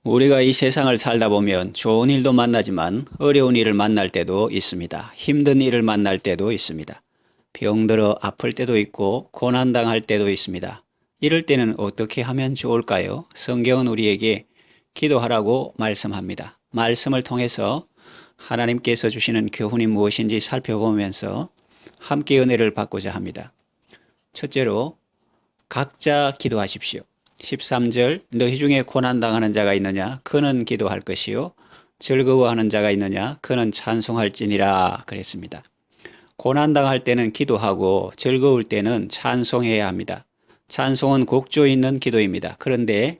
우리가 이 세상을 살다 보면 좋은 일도 만나지만 어려운 일을 만날 때도 있습니다. 힘든 일을 만날 때도 있습니다. 병들어 아플 때도 있고 고난당할 때도 있습니다. 이럴 때는 어떻게 하면 좋을까요? 성경은 우리에게 기도하라고 말씀합니다. 말씀을 통해서 하나님께서 주시는 교훈이 무엇인지 살펴보면서 함께 은혜를 받고자 합니다. 첫째로 각자 기도하십시오. 13절 너희 중에 고난당하는 자가 있느냐 그는 기도할 것이요 즐거워하는 자가 있느냐 그는 찬송할지니라 그랬습니다. 고난당할 때는 기도하고 즐거울 때는 찬송해야 합니다. 찬송은 곡조 있는 기도입니다. 그런데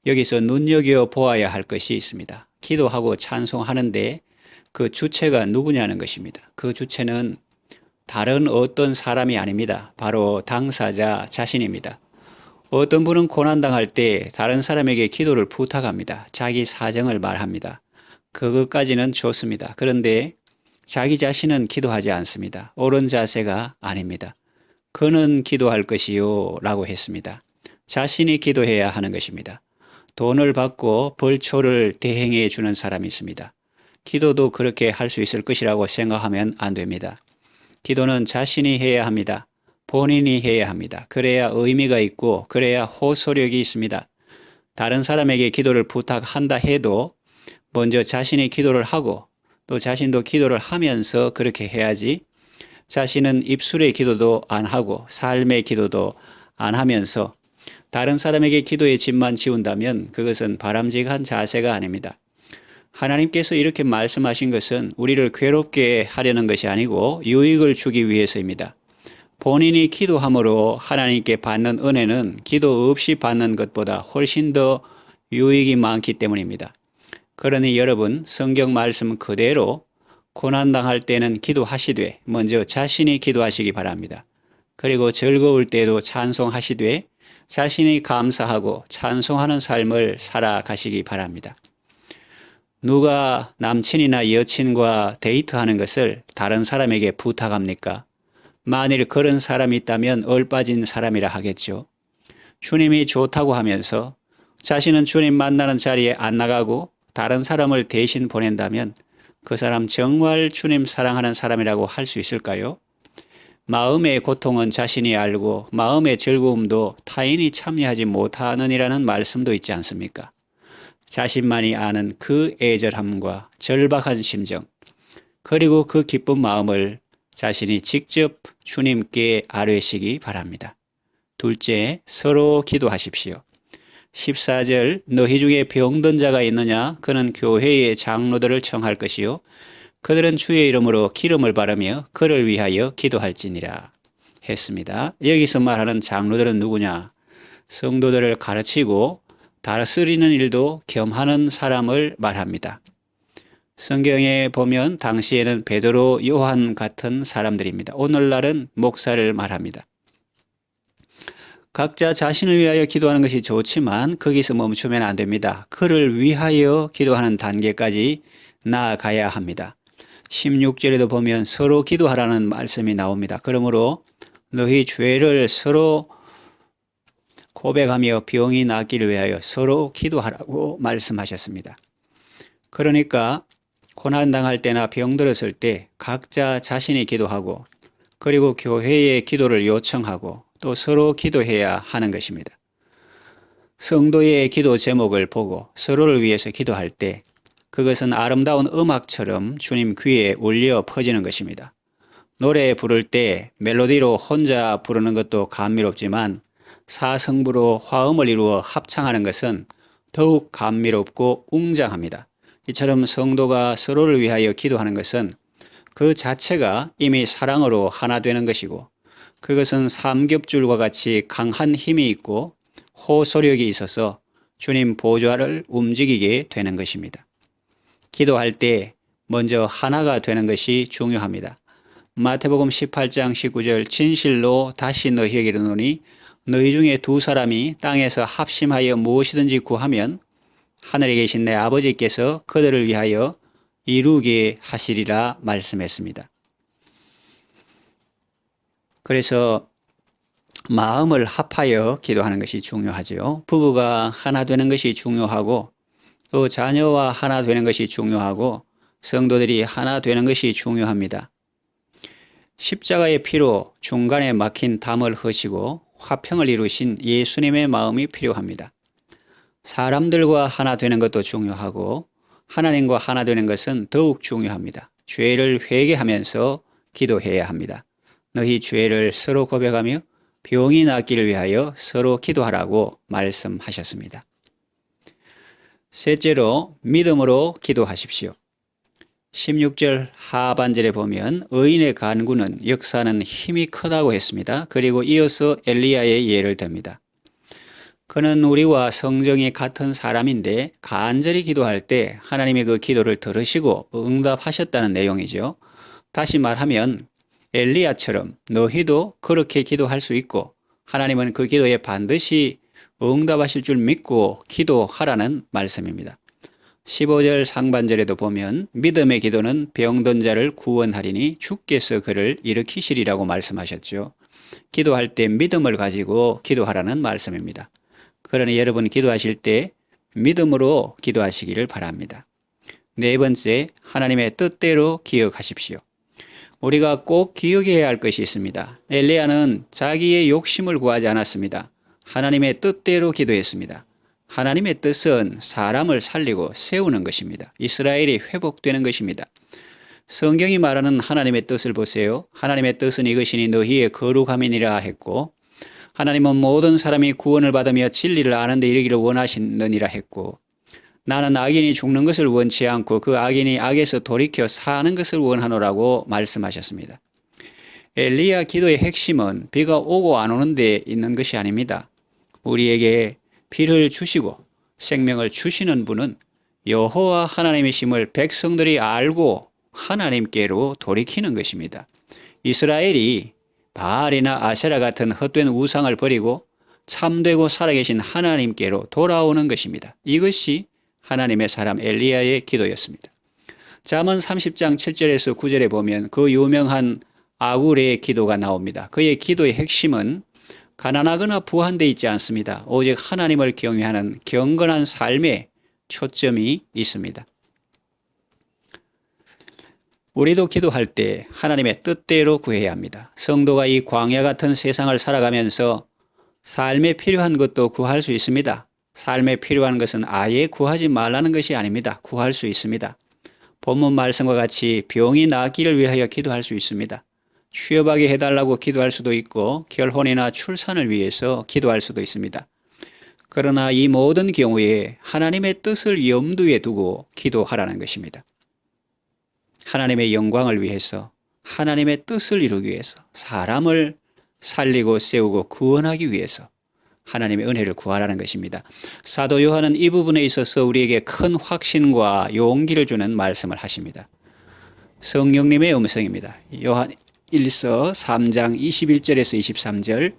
여기서 눈여겨 보아야 할 것이 있습니다. 기도하고 찬송하는데 그 주체가 누구냐는 것입니다. 그 주체는 다른 어떤 사람이 아닙니다. 바로 당사자 자신입니다. 어떤 분은 고난당할 때 다른 사람에게 기도를 부탁합니다. 자기 사정을 말합니다. 그것까지는 좋습니다. 그런데 자기 자신은 기도하지 않습니다. 옳은 자세가 아닙니다. 그는 기도할 것이요 라고 했습니다. 자신이 기도해야 하는 것입니다. 돈을 받고 벌초를 대행해 주는 사람이 있습니다. 기도도 그렇게 할 수 있을 것이라고 생각하면 안 됩니다. 기도는 자신이 해야 합니다. 본인이 해야 합니다. 그래야 의미가 있고 그래야 호소력이 있습니다. 다른 사람에게 기도를 부탁한다 해도 먼저 자신이 기도를 하고 또 자신도 기도를 하면서 그렇게 해야지 자신은 입술의 기도도 안 하고 삶의 기도도 안 하면서 다른 사람에게 기도의 짐만 지운다면 그것은 바람직한 자세가 아닙니다. 하나님께서 이렇게 말씀하신 것은 우리를 괴롭게 하려는 것이 아니고 유익을 주기 위해서입니다. 본인이 기도함으로 하나님께 받는 은혜는 기도 없이 받는 것보다 훨씬 더 유익이 많기 때문입니다. 그러니 여러분 성경 말씀 그대로 고난당할 때는 기도하시되 먼저 자신이 기도하시기 바랍니다. 그리고 즐거울 때도 찬송하시되 자신이 감사하고 찬송하는 삶을 살아가시기 바랍니다. 누가 남친이나 여친과 데이트하는 것을 다른 사람에게 부탁합니까? 만일 그런 사람이 있다면 얼빠진 사람이라 하겠죠. 주님이 좋다고 하면서 자신은 주님 만나는 자리에 안 나가고 다른 사람을 대신 보낸다면 그 사람 정말 주님 사랑하는 사람이라고 할 수 있을까요? 마음의 고통은 자신이 알고 마음의 즐거움도 타인이 참여하지 못하느니라는 말씀도 있지 않습니까? 자신만이 아는 그 애절함과 절박한 심정 그리고 그 기쁜 마음을 자신이 직접 주님께 아뢰시기 바랍니다. 둘째, 서로 기도하십시오. 14절 너희 중에 병든 자가 있느냐 그는 교회의 장로들을 청할 것이요 그들은 주의 이름으로 기름을 바르며 그를 위하여 기도할지니라 했습니다. 여기서 말하는 장로들은 누구냐? 성도들을 가르치고 다스리는 일도 겸하는 사람을 말합니다. 성경에 보면 당시에는 베드로, 요한 같은 사람들입니다. 오늘날은 목사를 말합니다. 각자 자신을 위하여 기도하는 것이 좋지만 거기서 멈추면 안 됩니다. 그를 위하여 기도하는 단계까지 나아가야 합니다. 16절에도 보면 서로 기도하라는 말씀이 나옵니다. 그러므로 너희 죄를 서로 고백하며 병이 낫기를 위하여 서로 기도하라고 말씀하셨습니다. 그러니까 고난당할 때나 병들었을 때 각자 자신이 기도하고 그리고 교회의 기도를 요청하고 또 서로 기도해야 하는 것입니다. 성도의 기도 제목을 보고 서로를 위해서 기도할 때 그것은 아름다운 음악처럼 주님 귀에 울려 퍼지는 것입니다. 노래 부를 때 멜로디로 혼자 부르는 것도 감미롭지만 사성부로 화음을 이루어 합창하는 것은 더욱 감미롭고 웅장합니다. 이처럼 성도가 서로를 위하여 기도하는 것은 그 자체가 이미 사랑으로 하나 되는 것이고 그것은 삼겹줄과 같이 강한 힘이 있고 호소력이 있어서 주님 보좌를 움직이게 되는 것입니다. 기도할 때 먼저 하나가 되는 것이 중요합니다. 마태복음 18장 19절 진실로 다시 너희에게 이르노니 너희 중에 두 사람이 땅에서 합심하여 무엇이든지 구하면 하늘에 계신 내 아버지께서 그들을 위하여 이루게 하시리라 말씀했습니다. 그래서 마음을 합하여 기도하는 것이 중요하죠. 부부가 하나 되는 것이 중요하고 또 자녀와 하나 되는 것이 중요하고 성도들이 하나 되는 것이 중요합니다. 십자가의 피로 중간에 막힌 담을 허시고 화평을 이루신 예수님의 마음이 필요합니다. 사람들과 하나 되는 것도 중요하고 하나님과 하나 되는 것은 더욱 중요합니다. 죄를 회개하면서 기도해야 합니다. 너희 죄를 서로 고백하며 병이 낫기를 위하여 서로 기도하라고 말씀하셨습니다. 셋째로 믿음으로 기도하십시오. 16절 하반절에 보면 의인의 간구는 역사는 힘이 크다고 했습니다. 그리고 이어서 엘리야의 예를 듭니다. 그는 우리와 성정이 같은 사람인데 간절히 기도할 때 하나님이 그 기도를 들으시고 응답하셨다는 내용이죠. 다시 말하면 엘리야처럼 너희도 그렇게 기도할 수 있고 하나님은 그 기도에 반드시 응답하실 줄 믿고 기도하라는 말씀입니다. 15절 상반절에도 보면 믿음의 기도는 병든 자를 구원하리니 주께서 그를 일으키시리라고 말씀하셨죠. 기도할 때 믿음을 가지고 기도하라는 말씀입니다. 그러니 여러분 기도하실 때 믿음으로 기도하시기를 바랍니다. 네 번째, 하나님의 뜻대로 기억하십시오. 우리가 꼭 기억해야 할 것이 있습니다. 엘리야는 자기의 욕심을 구하지 않았습니다. 하나님의 뜻대로 기도했습니다. 하나님의 뜻은 사람을 살리고 세우는 것입니다. 이스라엘이 회복되는 것입니다. 성경이 말하는 하나님의 뜻을 보세요. 하나님의 뜻은 이것이니 너희의 거룩함이니라 했고 하나님은 모든 사람이 구원을 받으며 진리를 아는 데 이르기를 원하시느니라 했고 나는 악인이 죽는 것을 원치 않고 그 악인이 악에서 돌이켜 사는 것을 원하노라고 말씀하셨습니다. 엘리야 기도의 핵심은 비가 오고 안 오는 데 있는 것이 아닙니다. 우리에게 비를 주시고 생명을 주시는 분은 여호와 하나님이심을 백성들이 알고 하나님께로 돌이키는 것입니다. 이스라엘이 바알이나 아세라 같은 헛된 우상을 버리고 참되고 살아계신 하나님께로 돌아오는 것입니다. 이것이 하나님의 사람 엘리야의 기도였습니다. 잠언 30장 7절에서 9절에 보면 그 유명한 아굴의 기도가 나옵니다. 그의 기도의 핵심은 가난하거나 부한데 있지 않습니다. 오직 하나님을 경외하는 경건한 삶에 초점이 있습니다. 우리도 기도할 때 하나님의 뜻대로 구해야 합니다. 성도가 이 광야 같은 세상을 살아가면서 삶에 필요한 것도 구할 수 있습니다. 삶에 필요한 것은 아예 구하지 말라는 것이 아닙니다. 구할 수 있습니다. 본문 말씀과 같이 병이 낫기를 위하여 기도할 수 있습니다. 취업하게 해달라고 기도할 수도 있고 결혼이나 출산을 위해서 기도할 수도 있습니다. 그러나 이 모든 경우에 하나님의 뜻을 염두에 두고 기도하라는 것입니다. 하나님의 영광을 위해서 하나님의 뜻을 이루기 위해서 사람을 살리고 세우고 구원하기 위해서 하나님의 은혜를 구하라는 것입니다. 사도 요한은 이 부분에 있어서 우리에게 큰 확신과 용기를 주는 말씀을 하십니다. 성령님의 음성입니다. 요한 1서 3장 21절에서 23절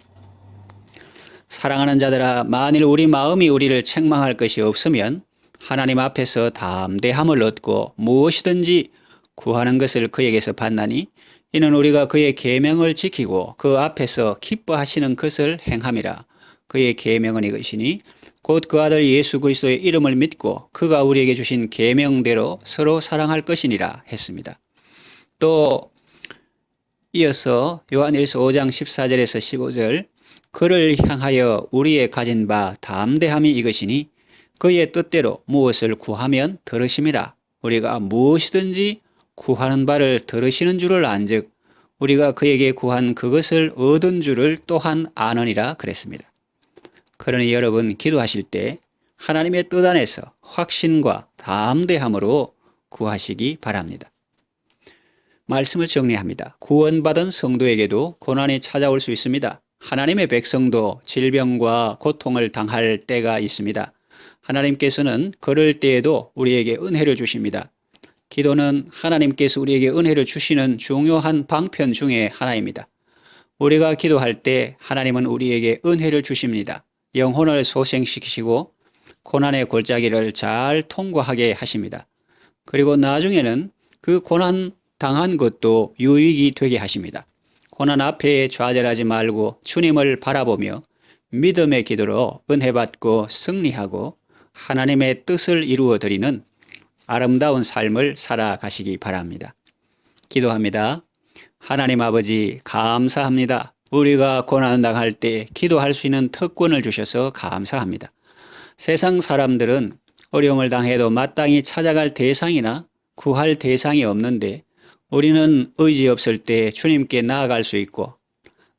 사랑하는 자들아 만일 우리 마음이 우리를 책망할 것이 없으면 하나님 앞에서 담대함을 얻고 무엇이든지 구하는 것을 그에게서 받나니 이는 우리가 그의 계명을 지키고 그 앞에서 기뻐하시는 것을 행함이라. 그의 계명은 이것이니 곧 그 아들 예수 그리스도의 이름을 믿고 그가 우리에게 주신 계명대로 서로 사랑할 것이니라 했습니다. 또 이어서 요한일서 5장 14절에서 15절 그를 향하여 우리의 가진 바 담대함이 이것이니 그의 뜻대로 무엇을 구하면 들으심이라. 우리가 무엇이든지 구하는 바를 들으시는 줄을 안즉 우리가 그에게 구한 그것을 얻은 줄을 또한 아느니라 그랬습니다. 그러니 여러분 기도하실 때 하나님의 뜻 안에서 확신과 담대함으로 구하시기 바랍니다. 말씀을 정리합니다. 구원받은 성도에게도 고난이 찾아올 수 있습니다. 하나님의 백성도 질병과 고통을 당할 때가 있습니다. 하나님께서는 그럴 때에도 우리에게 은혜를 주십니다. 기도는 하나님께서 우리에게 은혜를 주시는 중요한 방편 중에 하나입니다. 우리가 기도할 때 하나님은 우리에게 은혜를 주십니다. 영혼을 소생시키시고 고난의 골짜기를 잘 통과하게 하십니다. 그리고 나중에는 그 고난 당한 것도 유익이 되게 하십니다. 고난 앞에 좌절하지 말고 주님을 바라보며 믿음의 기도로 은혜 받고 승리하고 하나님의 뜻을 이루어 드리는 아름다운 삶을 살아가시기 바랍니다. 기도합니다. 하나님 아버지 감사합니다. 우리가 고난당할 때 기도할 수 있는 특권을 주셔서 감사합니다. 세상 사람들은 어려움을 당해도 마땅히 찾아갈 대상이나 구할 대상이 없는데 우리는 의지 없을 때 주님께 나아갈 수 있고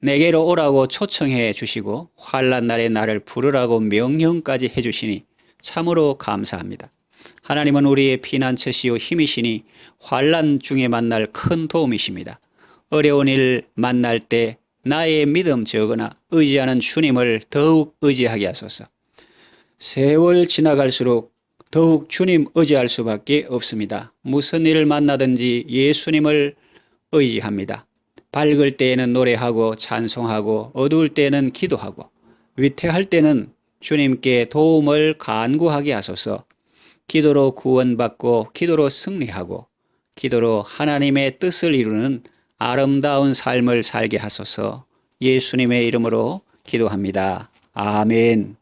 내게로 오라고 초청해 주시고 환난 날에 나를 부르라고 명령까지 해주시니 참으로 감사합니다. 하나님은 우리의 피난처시요 힘이시니 환난 중에 만날 큰 도움이십니다. 어려운 일 만날 때 나의 믿음 적으나 의지하는 주님을 더욱 의지하게 하소서. 세월 지나갈수록 더욱 주님 의지할 수밖에 없습니다. 무슨 일을 만나든지 예수님을 의지합니다. 밝을 때에는 노래하고 찬송하고 어두울 때에는 기도하고 위태할 때는 주님께 도움을 간구하게 하소서. 기도로 구원받고 기도로 승리하고 기도로 하나님의 뜻을 이루는 아름다운 삶을 살게 하소서. 예수님의 이름으로 기도합니다. 아멘.